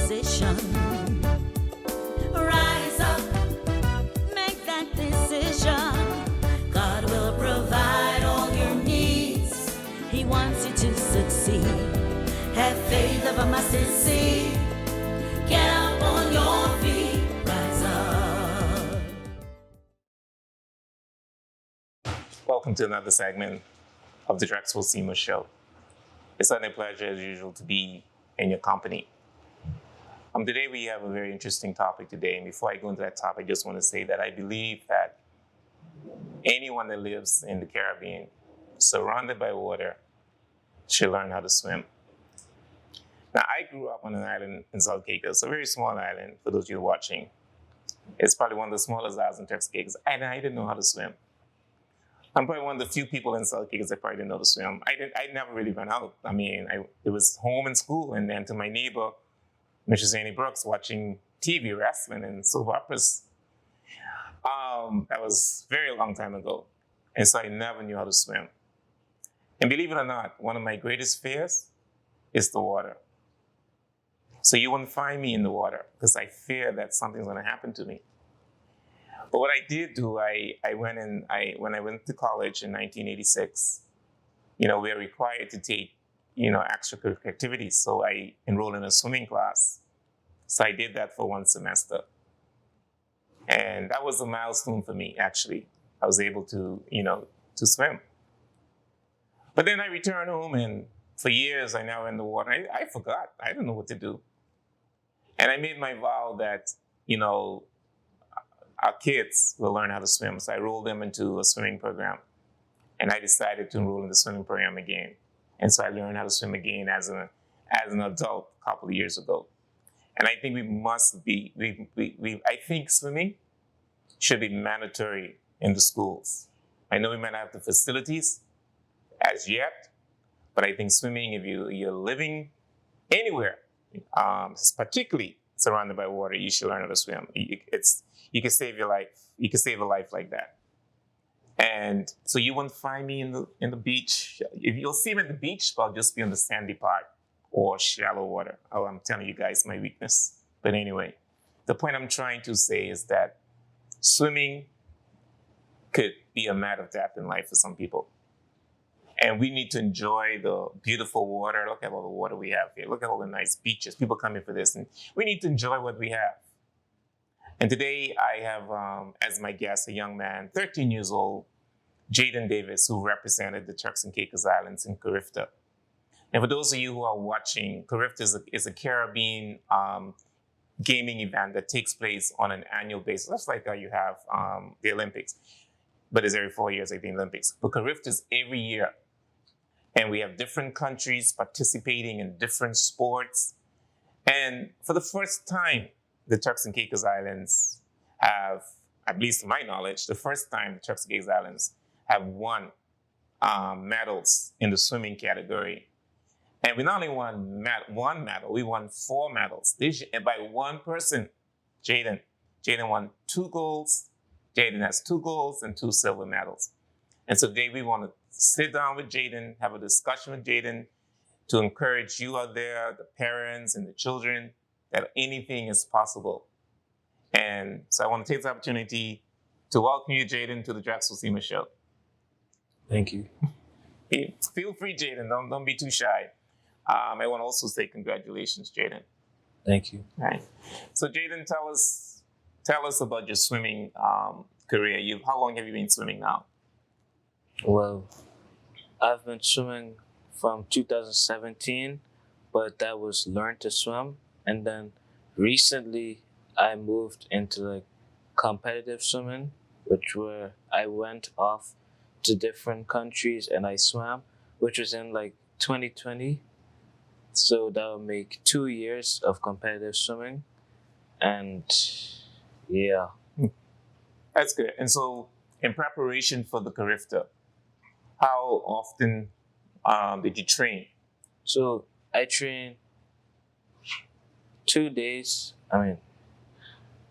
position. Rise up, make that decision. God will provide all your needs. He wants you to succeed. Have faith of a mustard seed. Get up on your feet. Rise up. Welcome to another segment of the Drexel Seymour Show. It's a pleasure, as usual, to be in your company. Today we have a very interesting topic today, and before I go into that topic, I just want to say that I believe that anyone that lives in the Caribbean, surrounded by water, should learn how to swim. Now, I grew up on an island in Turks and Caicos, a very small island, for those of you watching. It's probably one of the smallest islands in Turks and Caicos, and I didn't know how to swim. I'm probably one of the few people in Turks and Caicos that probably didn't know to swim. I never really went out. It was home and school, and then to my neighbor, Mrs. Annie Brooks, watching TV, wrestling, and soap operas. That was a very long time ago. And so I never knew how to swim. And believe it or not, one of my greatest fears is the water. So you won't find me in the water because I fear that something's going to happen to me. But what I did do, when I went to college in 1986, we were required to take, extracurricular activities. So I enrolled in a swimming class. So I did that for one semester. And that was a milestone for me, actually. I was able to, to swim. But then I returned home, and for years I never in the water. I forgot. I didn't know what to do. And I made my vow that, our kids will learn how to swim. So I enrolled them into a swimming program. And I decided to enroll in the swimming program again. And so I learned how to swim again as an adult a couple of years ago. And I think I think swimming should be mandatory in the schools. I know we might not have the facilities as yet, but I think swimming, if you're living anywhere, particularly surrounded by water, you should learn how to swim. You can save your life. You can save a life like that. And so you won't find me in the beach. If you'll see me at the beach, I'll just be on the sandy part or shallow water. Oh, I'm telling you guys my weakness. But anyway, the point I'm trying to say is that swimming could be a matter of death in life for some people. And we need to enjoy the beautiful water. Look at all the water we have here. Look at all the nice beaches. People come in for this. And we need to enjoy what we have. And today I have, as my guest, a young man, 13 years old, Jayden Davis, who represented the Turks and Caicos Islands in CARIFTA. And for those of you who are watching, CARIFTA is a Caribbean gaming event that takes place on an annual basis. That's like how you have the Olympics. But it's every 4 years, I think, Olympics. But CARIFTA is every year. And we have different countries participating in different sports. And for the first time, the Turks and Caicos Islands have, at least to my knowledge, the first time the Turks and Caicos Islands have won medals in the swimming category. And we not only won one medal, we won 4 medals. And by one person, Jayden. Jayden won 2 golds. Jayden has 2 golds and 2 silver medals. And so today we want to sit down with Jayden, have a discussion with Jayden to encourage you out there, the parents and the children, that anything is possible. And so I want to take this opportunity to welcome you, Jayden, to the Drexel Seymour Show. Thank you. Feel free, Jayden. Don't be too shy. I want to also say congratulations, Jayden. Thank you. All right. So Jayden, tell us about your swimming career. How long have you been swimming now? Well, I've been swimming from 2017, but that was learn to swim. And then recently I moved into competitive swimming, where I went off to different countries and I swam, which was in 2020. So that would make 2 years of competitive swimming. And yeah. That's good. And so in preparation for the CARIFTA, how often did you train? So I train 2 days,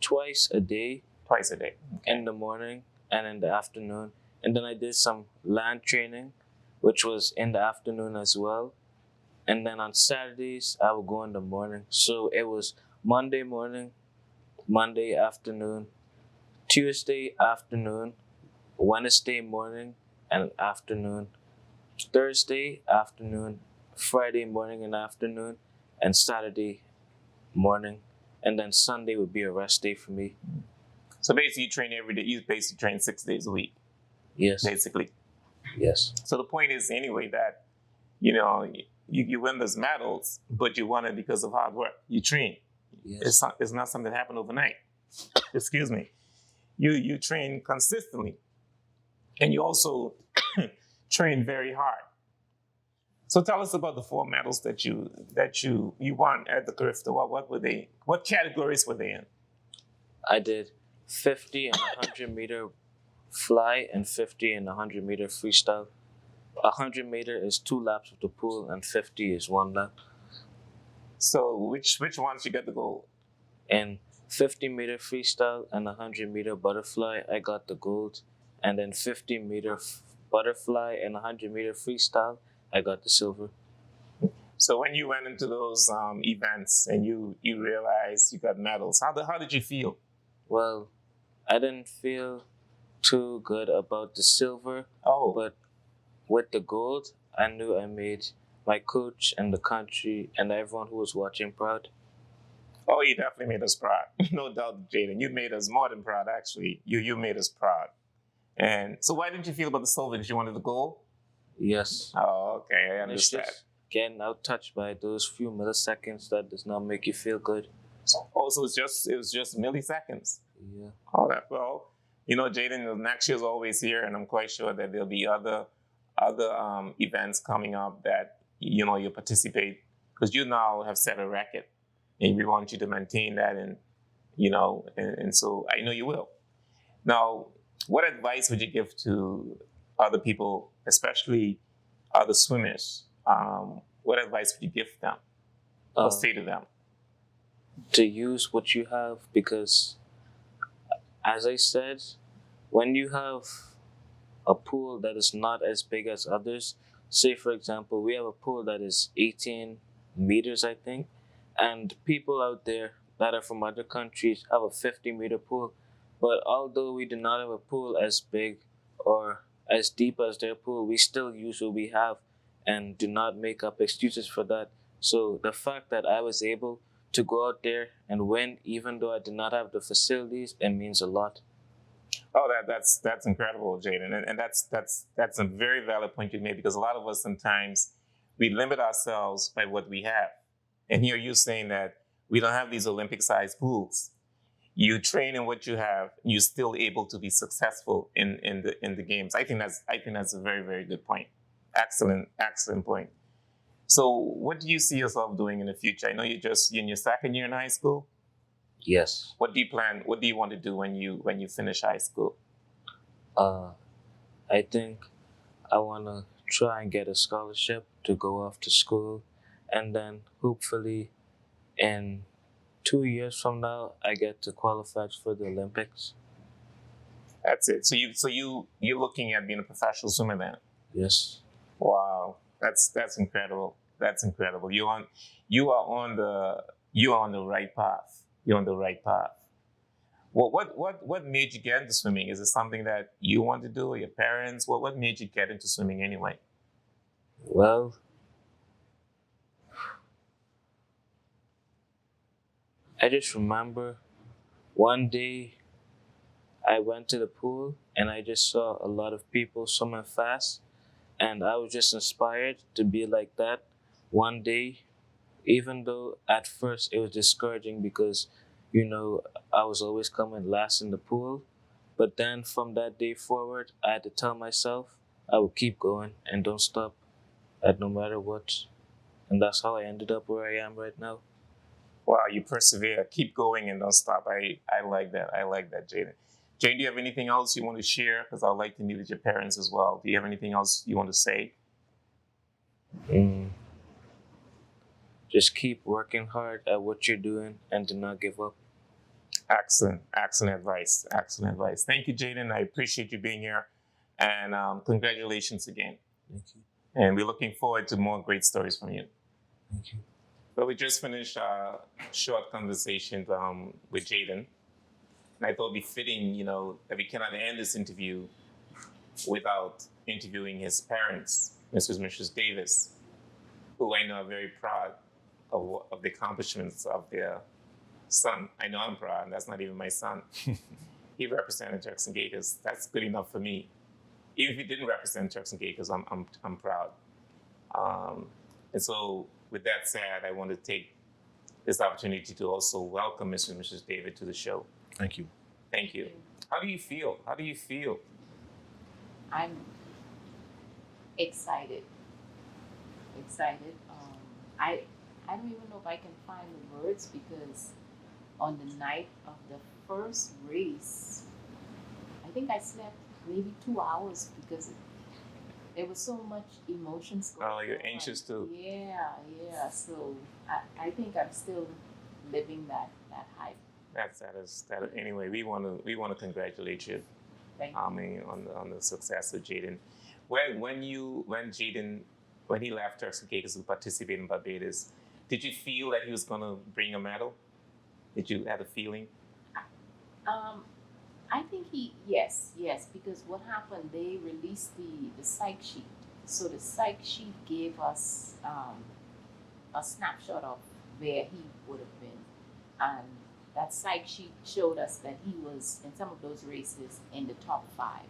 twice a day. Twice a day. Okay. In the morning and in the afternoon. And then I did some land training, which was in the afternoon as well. And then on Saturdays, I would go in the morning. So it was Monday morning, Monday afternoon, Tuesday afternoon, Wednesday morning and afternoon, Thursday afternoon, Friday morning and afternoon, and Saturday morning. And then Sunday would be a rest day for me. So basically, you train every day. You basically train 6 days a week, Yes. basically. Yes. So the point is, anyway, that you know you win those medals, but you won it because of hard work. You train. Yes. It's not something that happened overnight. Excuse me. You train consistently, and you also train very hard. So tell us about the 4 medals that you won at the CARIFTA. What were they? What categories were they in? I did 50 and 100 meter fly and 50 and 100 meter freestyle. 100 meter is 2 laps of the pool and 50 is 1 lap. So which ones you got the gold? In 50 meter freestyle and 100 meter butterfly, I got the gold. And then 50 meter butterfly and 100 meter freestyle, I got the silver. So when you went into those events and you realized you got medals, how did you feel? Well, I didn't feel too good about the silver, Oh, but with the gold, I knew I made my coach and the country and everyone who was watching proud. oh, you definitely made us proud. No doubt, Jayden. You made us more than proud, actually. You made us proud. And so why didn't you feel about the silver? Did you want the gold? Yes. Oh, okay, I And it's understand. just getting out touched by those few milliseconds that does not make you feel good. Oh, so it was just milliseconds. Yeah. Oh, that well, Jayden, the next year's always here, and I'm quite sure that there'll be other events coming up that you participate, because you now have set a record, and we want you to maintain that, and so I know you will. Now, what advice would you give to other people, especially other swimmers? What advice would you give them or say to them? To use what you have, because as I said, when you have a pool that is not as big as others, say for example, we have a pool that is 18 meters, I think, and people out there that are from other countries have a 50-meter pool. But although we do not have a pool as big or as deep as their pool, we still use what we have and do not make up excuses for that. So the fact that I was able to go out there and win, even though I did not have the facilities, it means a lot. Oh, that's incredible, Jayden, and that's a very valid point you made, because a lot of us sometimes we limit ourselves by what we have, and here you're saying that we don't have these Olympic-sized pools. You train in what you have, and you're still able to be successful in the games. I think that's a very, very good point. Excellent point. So, what do you see yourself doing in the future? I know you're in your 2nd year in high school. Yes. What do you plan? What do you want to do when you finish high school? I think I want to try and get a scholarship to go off to school, and then hopefully in 2 years from now, I get to qualify for the Olympics. That's it. So you're looking at being a professional swimmer then? Yes. Wow, that's incredible. That's incredible. You are on the right path. You're on the right path. Well, what made you get into swimming? Is it something that you want to do, or your parents? What made you get into swimming anyway? Well, I just remember one day I went to the pool and I just saw a lot of people swimming fast, and I was just inspired to be like that one day, even though at first it was discouraging because, I was always coming last in the pool. But then from that day forward, I had to tell myself I would keep going and don't stop at no matter what. And that's how I ended up where I am right now. Wow, you persevere, keep going, and don't stop. I like that. I like that, Jayden. Jayden, do you have anything else you want to share? Because I'd like to meet with your parents as well. Do you have anything else you want to say? Just keep working hard at what you're doing and do not give up. Excellent advice. Excellent advice. Thank you, Jayden. I appreciate you being here, and congratulations again. Thank you. And we're looking forward to more great stories from you. Thank you. Well, we just finished a short conversation with Jayden, and I thought it'd be fitting, that we cannot end this interview without interviewing his parents, Mrs. and Mrs. Davis, who I know are very proud of the accomplishments of their son. I know I'm proud, and that's not even my son. He represented Turks and Caicos. That's good enough for me. Even if he didn't represent Turks and Caicos, I'm proud. And so, with that said, I want to take this opportunity to also welcome Mr. and Mrs. David to the show. Thank you. Thank you. How do you feel? How do you feel? I'm excited. I don't even know if I can find the words because on the night of the first race, I think I slept maybe 2 hours because there was so much emotions going on. Oh, you're anxious too. Yeah. So I think I'm still living that hype. Anyway, we want to congratulate you. Thank you. On the success of Jayden. When he left Turks and Caicos to participate in Barbados, did you feel that he was going to bring a medal? Did you have a feeling? I think yes, because what happened, they released the psych sheet. So the psych sheet gave us a snapshot of where he would have been. And that psych sheet showed us that he was, in some of those races, in the top 5.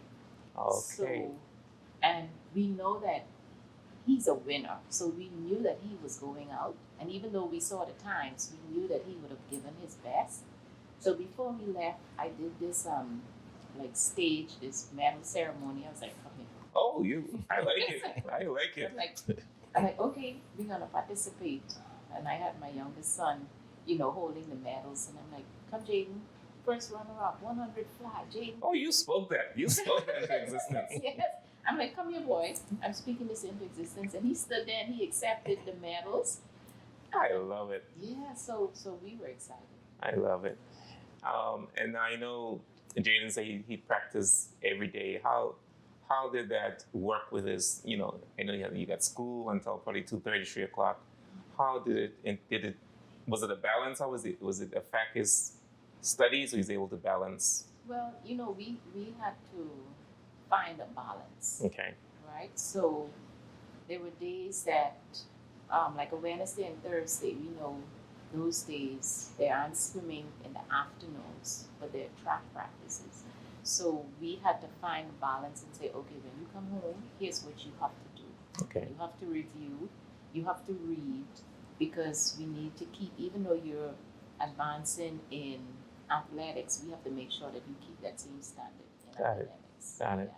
Okay. So, and we know that he's a winner. So we knew that he was going out. And even though we saw the times, we knew that he would have given his best. So before he left, I did this this medal ceremony. I was like, come here. Oh, I like it. I like it. I'm like, okay, we're gonna participate. And I had my youngest son, holding the medals, and I'm like, come, Jayden, first runner-up, 100 fly, Jayden. Oh, you spoke that. You spoke that into existence. Yes. I'm like, come here, boy. I'm speaking this into existence, and he stood there and he accepted the medals. I love it. Yeah. So we were excited. I love it. And I know Jayden said he practiced every day. How did that work with his, I know you got school until probably 2:30, 3 o'clock. How did it, was it a balance? How was it affect his studies, or he's able to balance? Well, we had to find a balance. Okay. Right? So there were days that, like a Wednesday and Thursday, we know those days they aren't swimming in the afternoons, but they're track practices. So we had to find a balance and say, okay, when you come home, here's what you have to do. Okay. You have to review, you have to read, because we need to keep, even though you're advancing in athletics, we have to make sure that you keep that same standard in academics. Got it.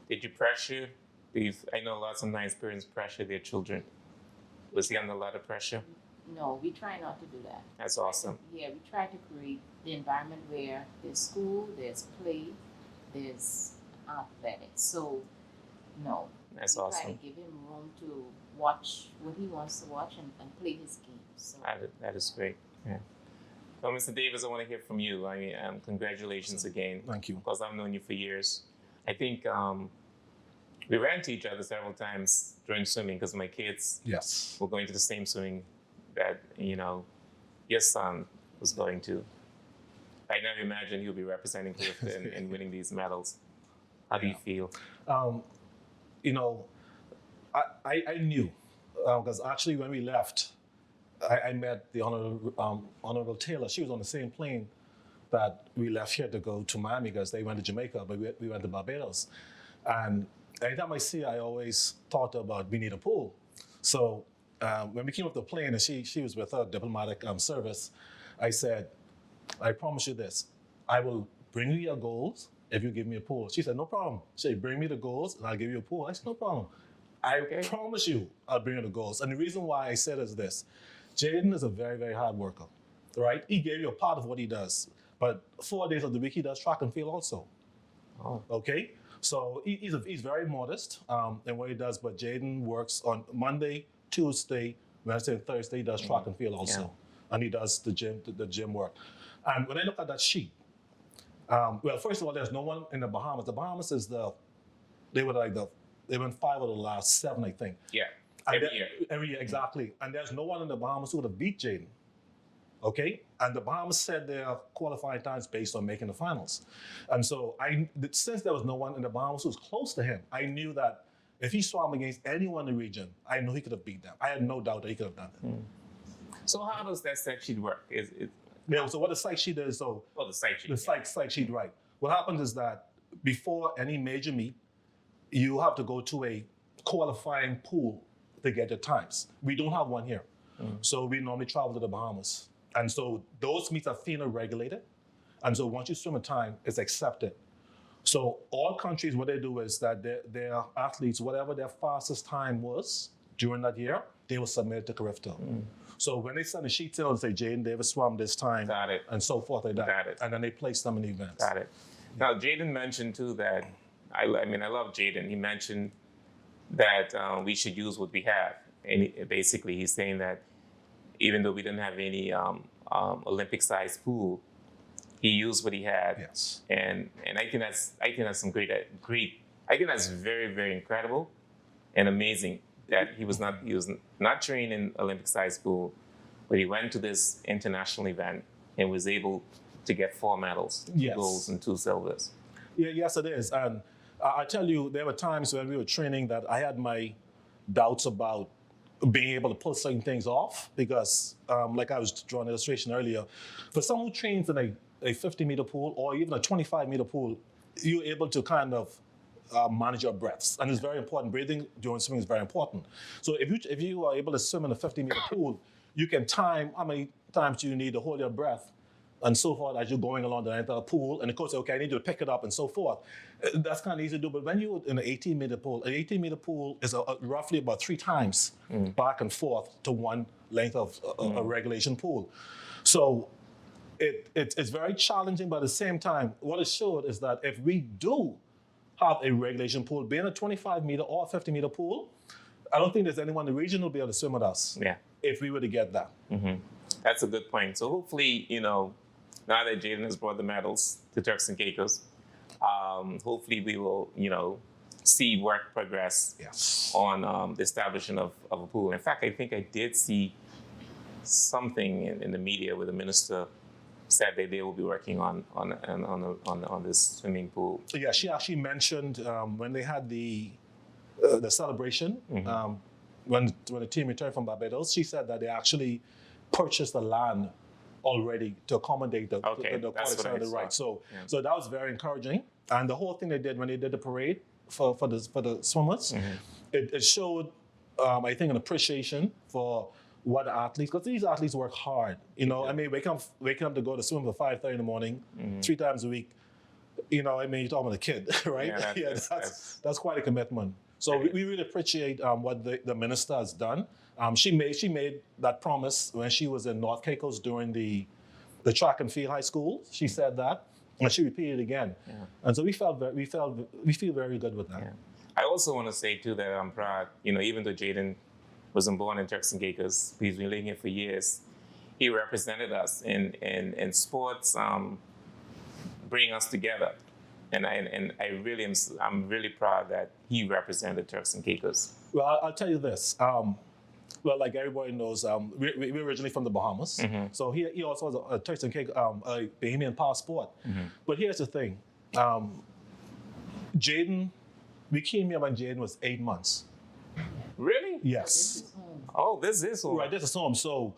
Did you pressure? I know sometimes parents pressure their children. Was he under a lot of pressure? No, we try not to do that. That's awesome. Yeah, we try to create the environment where there's school, there's play, there's athletics. So, no. That's we awesome. try to give him room to watch what he wants to watch and play his game. So. That is great. Yeah. Well, Mr. Davis, I want to hear from you. I mean, congratulations again. Thank you. Because I've known you for years. I think we ran into each other several times during swimming because my kids were going to the same swimming that, your son was going to. I never imagined he would be representing CARIFTA and winning these medals. How do you feel? I knew, because actually when we left, I met the Honorable Taylor. She was on the same plane that we left here to go to Miami because they went to Jamaica, but we went to Barbados. And anytime I see her, I always thought about we need a pool. So when we came off the plane and she was with her diplomatic service, I said, I promise you this, I will bring you your goals if you give me a pool. She said, no problem. She said, bring me the goals and I'll give you a pool. I said, no problem. I promise you I'll bring you the goals. And the reason why I said is this, Jayden is a very, very hard worker, right? He gave you a part of what he does, but 4 days of the week he does track and field also. Oh. Okay? So he's very modest in what he does, but Jayden works on Monday, Tuesday, Wednesday, and Thursday. He does track and field also, and he does the gym work. And when I look at that sheet, well, first of all, there's no one in the Bahamas. The Bahamas is they went 5 of the last 7, I think. Yeah. Every year, exactly. And there's no one in the Bahamas who would have beat Jayden. Okay? And the Bahamas set their qualifying times based on making the finals. And so since there was no one in the Bahamas who was close to him, I knew that if he swam against anyone in the region, I knew he could have beat them. I had no doubt that he could have done it. So how does that set sheet work? So what the psych sheet is, the psych sheet. the psych sheet, right. What happens is that before any major meet, you have to go to a qualifying pool to get your times. We don't have one here. So we normally travel to the Bahamas. And so those meets are FINA regulated. And so once you swim a time, it's accepted. So all countries, what they do is that their athletes, whatever their fastest time was during that year, they will submit it to CARIFTA. So when they send a sheet in, they'll say Jayden Davis swam this time, Got it. and so forth like that. Got it. And then they place them in the events. Got it. Now, Jayden mentioned too that, I love Jayden. He mentioned that we should use what we have. And basically he's saying that even though we didn't have any Olympic-sized pool, he used what he had. Yes. And I think that's some great. I think that's very, very incredible and amazing that he was not trained in Olympic-sized pool, but he went to this international event and was able to get 4 medals, 2 golds and 2 silvers. Yeah, yes, it is. And I tell you, there were times when we were training that I had my doubts about being able to pull certain things off because, like I was drawing an illustration earlier, for someone who trains in a 50-meter pool or even a 25-meter pool, you're able to kind of manage your breaths, and it's very important. Breathing during swimming is very important. So if you are able to swim in a 50-meter pool, you can time how many times you need to hold your breath and so forth as you're going along the length of the pool. And the coach says, okay, I need you to pick it up and so forth. That's kind of easy to do. But when you're in an 18-meter pool, an 18-meter pool is roughly about 3 times back and forth to one length of a regulation pool. So it's very challenging, but at the same time, what it showed is that if we do have a regulation pool, being a 25-meter or 50-meter pool, I don't think there's anyone in the region who'll be able to swim with us if we were to get that. That's a good point. So hopefully, now that Jayden has brought the medals to Turks and Caicos, hopefully we will, see work progress on the establishment of a pool. In fact, I think I did see something in the media where the minister said that they will be working on this swimming pool. Yeah, she actually mentioned when they had the celebration, when the team returned from Barbados, she said that they actually purchased the land already to accommodate the quality right. So that was very encouraging. And the whole thing they did when they did the parade for the swimmers, it showed I think an appreciation for what the athletes, because these athletes work hard. I mean, waking up to go to swim at 5:30 in the morning, 3 times a week. You're talking about a kid, right? Yeah, that's quite a commitment. So we really appreciate what the minister has done. She made that promise when she was in North Caicos during the track and field high school. She said that, and she repeated it again. Yeah. And so we feel very good with that. Yeah. I also want to say too that I'm proud. Even though Jayden wasn't born in Turks and Caicos, he's been living here for years. He represented us in sports, bringing us together. And I'm really proud that he represented Turks and Caicos. Well, I'll tell you this. Well, like everybody knows, we're originally from the Bahamas. So he also has a Turks and Caicos, a Bahamian passport. But here's the thing. Jayden, we came here when Jayden was 8 months. Really? Yes. This is home. Right, this is home. So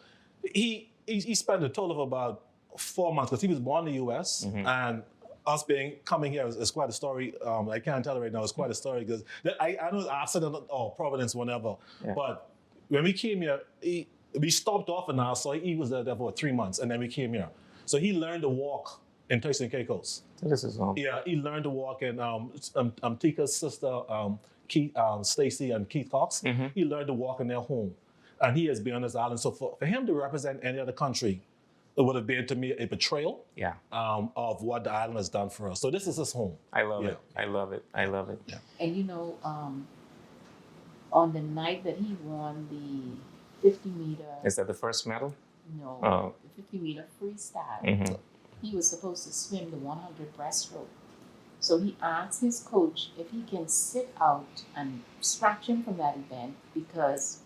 he spent a total of about 4 months because he was born in the U.S. and us coming here is quite a story. I can't tell it right now. It's quite a story because I know it's accident or Providence, whatever. Yeah. But when we came here, we stopped off in Nassau. He was there for 3 months, and then we came here. So he learned to walk in Turks and Caicos. This is home. Yeah, he learned to walk in Tika's sister, Stacy and Keith Cox. He learned to walk in their home, and he has been on this island. So for him to represent any other country, it would have been to me a betrayal of what the island has done for us. So this is his home. I love it. I love it. I love it. Yeah. And on the night that he won the 50-meter... Is that the first medal? No, the 50-meter freestyle. He was supposed to swim the 100 breaststroke. So he asked his coach if he can sit out and scratch him from that event because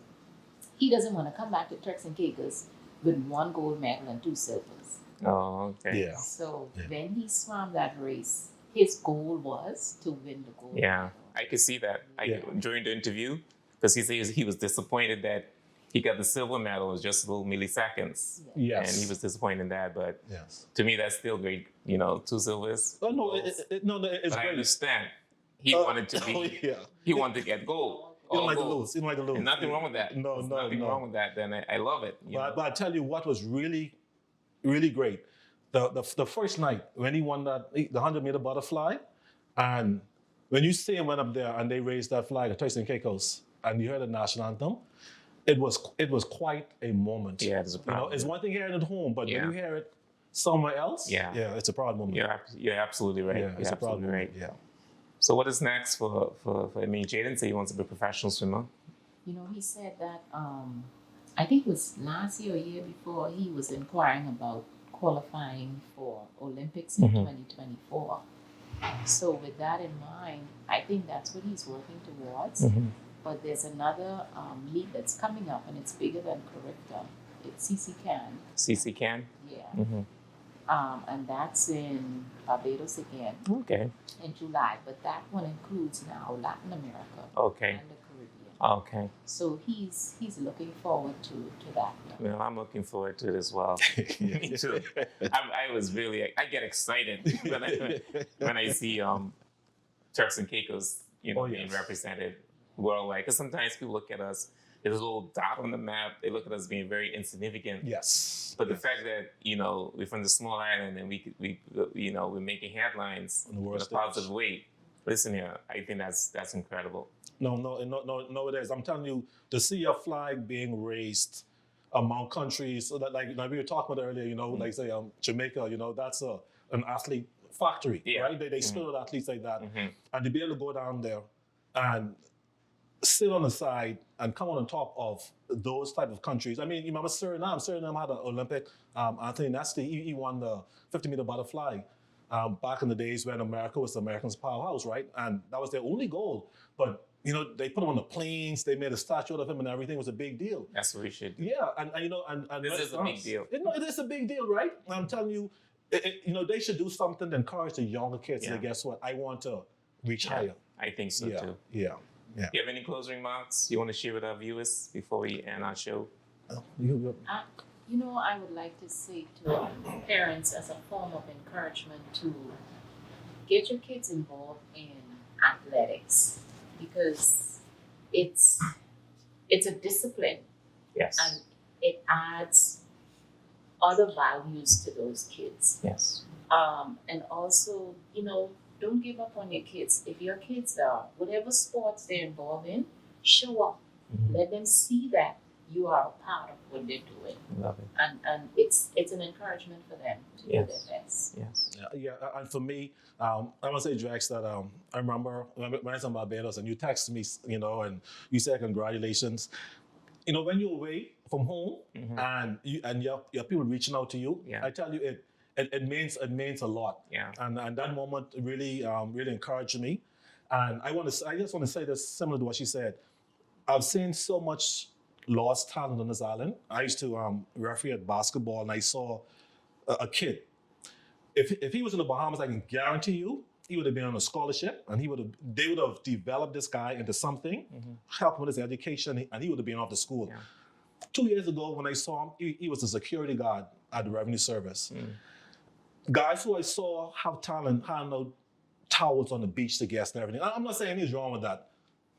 he doesn't want to come back to Turks and Caicos with 1 gold medal and 2 silvers. Oh, okay. Yeah. So Yeah. when he swam that race, his goal was to win the gold Yeah, medal. I could see that. Yeah. During the interview, because he says he was disappointed that he got the silver medal. It was just a little milliseconds. Yeah. Yes. And he was disappointed in that. But Yes. to me, that's still great. 2 silvers. Oh no, golds. no, it's But I great. understand. He wanted to be. Oh, yeah. He wanted to get gold. You don't all like to gold. lose. You don't like to lose. And nothing wrong with that. No, There's no, nothing no. wrong with that. Then I love it. But I tell you what was really, really great. The first night when he won the 100-meter butterfly, and when you see him went up there and they raised that flag at Turks and Caicos, and you heard the national anthem, it was quite a moment. Yeah, it's a proud it's one thing hearing it at home, but Yeah. when you hear it somewhere else, Yeah. it's a proud moment. You're absolutely right. Yeah, You're it's a proud absolutely moment. right. Yeah. So what is next for Jayden said he wants to be a professional swimmer. He said that I think it was last year or year before he was inquiring about qualifying for Olympics in 2024. So with that in mind, I think that's what he's working towards. But there's another meet that's coming up, and it's bigger than CARIFTA. It's CCCAN. CC can. Yeah. And that's in Barbados again Okay. in July. But that one includes now Latin America Okay. and the Caribbean. Okay. So he's looking forward to that now. Well, I'm looking forward to it as well. Me too. I get excited when I see Turks and Caicos, being represented worldwide. Because sometimes people look at us, there's a little dot on the map. They look at us being very insignificant. Yes. But the fact that we're from the small island and we're making headlines On the world in a stage. positive way. Listen here, I think that's incredible. No, it is. I'm telling you, to see a flag being raised among countries, so that like we were talking about earlier, like say Jamaica, that's an athlete factory, Yeah. right? They spill out athletes like that, Mhm. and to be able to go down there and sit on the side and come on top of those type of countries. I mean, you remember Suriname? Suriname had an Olympic. Anthony Nesty, he won the 50-meter butterfly back in the days when America was the Americans' powerhouse, right? And that was their only goal. But they put him on the planes. They made a statue of him, and everything was a big deal. That's what we should do. Yeah, and This is a big deal. It is a big deal, right? I'm telling you, they should do something to encourage the younger kids. Yeah. To guess what? I want to reach higher. I think so Yeah, too. yeah. Do you have any closing remarks you want to share with our viewers before we end our show? I would like to say to parents as a form of encouragement to get your kids involved in athletics because it's a discipline Yes. and it adds other values to those kids. Yes. And also, don't give up on your kids. If your kids are, whatever sports they're involved in, show up. Mhm. Let them see that you are a part of what they're doing. Love it. And it's an encouragement for them to do Yes. their best. Yes. Yeah, and for me, I want to say, Drex, that I remember when I was in Barbados and you texted me, and you said congratulations. When you're away from home Mhm. and your people reaching out to you, Yeah. I tell you, it means a lot. Yeah. And that moment really really encouraged me. And I just want to say this similar to what she said. I've seen so much lost talent on this island. I used to referee at basketball, and I saw a kid. If he was in the Bahamas, I can guarantee you he would have been on a scholarship, and they would have developed this guy into something, helped him with his education, and he would have been off to school. Yeah. 2 years ago, when I saw him, he was a security guard at the Revenue Service. Mm. Guys who I saw have talent, handle towels on the beach to guests and everything. I'm not saying anything's wrong with that,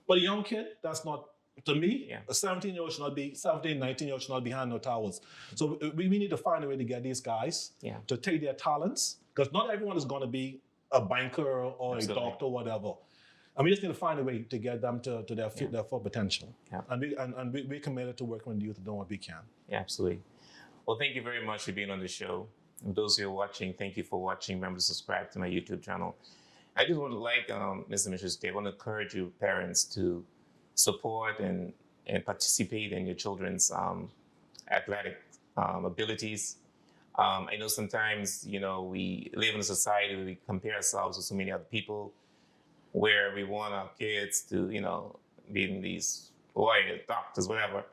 but a young kid, that's not. To me, Yeah. a 19-year-old should not be, 17, 19-year-old should not be handing no towels. So we need to find a way to get these guys Yeah. to take their talents, because not everyone is going to be a banker or Absolutely. a doctor or whatever. And we just need to find a way to get them to their full potential. Yeah. And we're committed to working with the youth and doing what we can. Yeah, absolutely. Well, thank you very much for being on the show. And those who are watching, thank you for watching. Remember to subscribe to my YouTube channel. I just want to, Mr. Mitchell said, I want to encourage you parents to support and participate in your children's athletic abilities. I know sometimes, we live in a society where we compare ourselves with so many other people, where we want our kids to, be in these lawyers, doctors, whatever.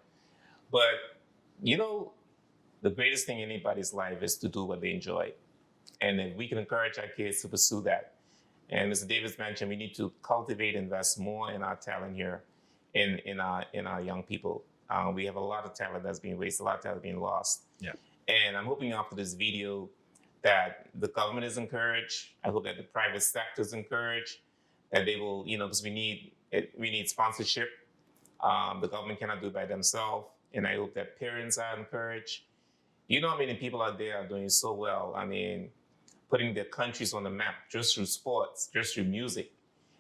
But, the greatest thing in anybody's life is to do what they enjoy. And if we can encourage our kids to pursue that. And Mr. Davis mentioned we need to cultivate, invest more in our talent here, in our young people. We have a lot of talent that's being wasted, a lot of talent being lost. Yeah. And I'm hoping after this video that the government is encouraged. I hope that the private sector is encouraged, that they will, because we need sponsorship. The government cannot do it by themselves. And I hope that parents are encouraged. How many people out there are doing so well? I mean, putting their countries on the map just through sports, just through music.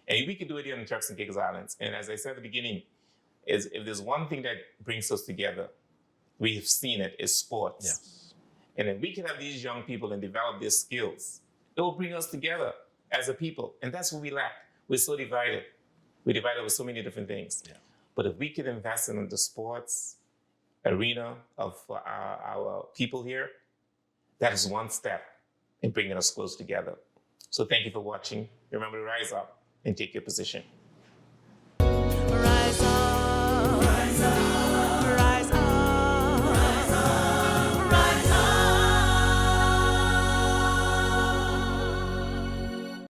And we could do it here in the Turks and Caicos Islands. And as I said at the beginning, is if there's one thing that brings us together, we've seen it, is sports. Yes. And if we can have these young people and develop their skills, it will bring us together as a people. And that's what we lack. We're so divided. We're divided with so many different things. Yeah. But if we can invest in the sports arena of our people here, that is one step in bringing us close together. So thank you for watching. Remember to rise up and take your position.